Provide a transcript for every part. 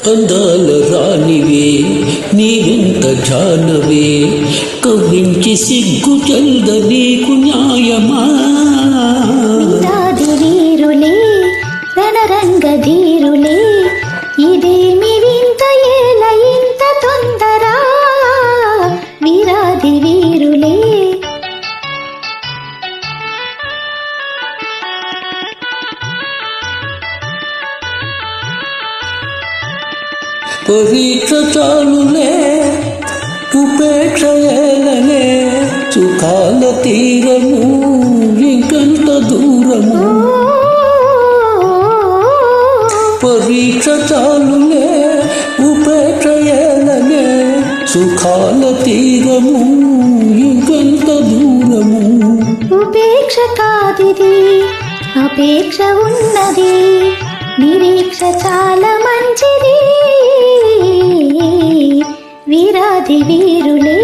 అందాల రానివే నీవెంత జానవే కవ్వించి సిగ్గు చల్ద నీకు న్యాయమా వీరులే రణరంగ ధీరులే ఇదేమి వింత ఏల ఇంత తొందర వీరాది వీరులే పరీక్ష చాలులే ఉపేక్ష ఏలనే సుఖాల తీరము ఇంకంత దూరము పరీక్ష చాలులే ఉపేక్ష ఏలనే సుఖాల తీరము ఇంకంత దూరము ఉపేక్ష కాదిది అపేక్ష ఉన్నది నిరీక్ష చాలా మంచిది వీరాది వీరులే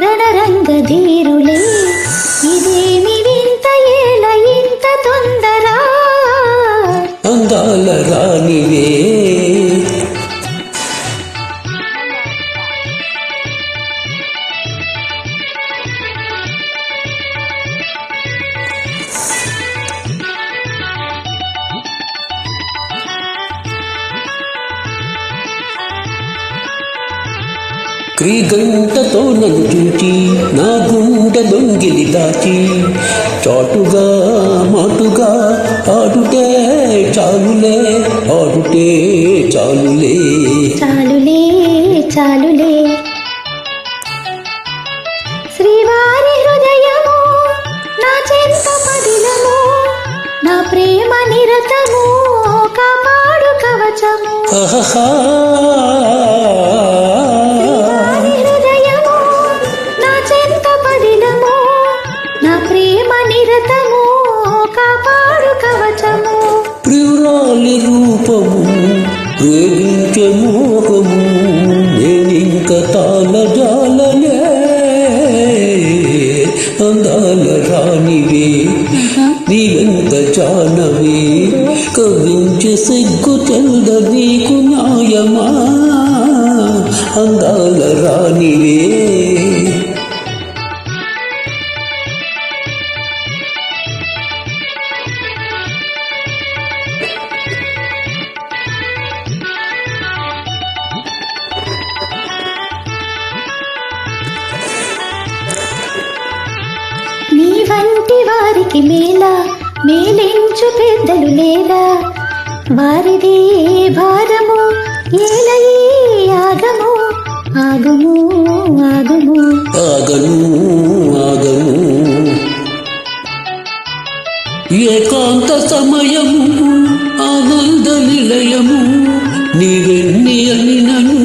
రణరంగ ధీరులే ఇదేమి వింత ఏల ఇంత తొందర అందాల రానివే క్రీగంటతో నన్ను చూచి నా గుండె దొంగిలి దాచి చాటుగా మాటుగా ఆడుటే చాలులే ఆడుటే చాలులే చాలులే చాలులే శ్రీవారి హృదయము నా చెంత పదిలము నా ప్రేమ నిరతము కాపాడు కవచము ఆహా ప్రియురాలి రూపము ప్రేమించే మోహము నేనింక తాళజాలలే అందాల రానివే నీవెంత జానవే కవించే సిగ్గు చల్ద నీకు న్యాయమా అందాల రానివే నీ వంటి వారికి మేలించు పెద్దలు లేదా వారిదే భారము ఏల ఆగము ఆగము ఆగము ఆగను ఆగను ఏకాంత సమయము ఆనంద నిలయము నీవెన్ని అని నను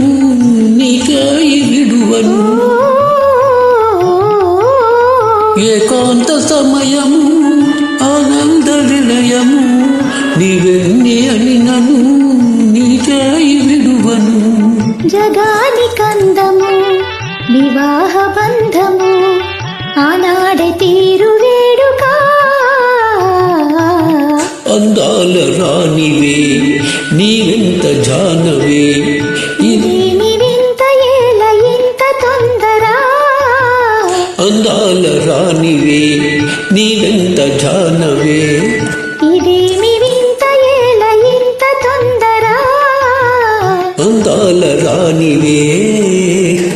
నీకాయి విడువను ఏకాంత సమయము ఆనంద నిలయము నీవెన్ని అని నను నీకాయి విడువను జగాని కందము వివాహ బంధము ఆనాడే తీరు వేడుక అందాల రానివే నీవెంత జానవే ఇదేమి వింత ఏల ఇంత తొందర అందాల రానివే నీవెంత జానవే ఇదేమి వింత ఏల ఇంత తొందర అందాల రానివే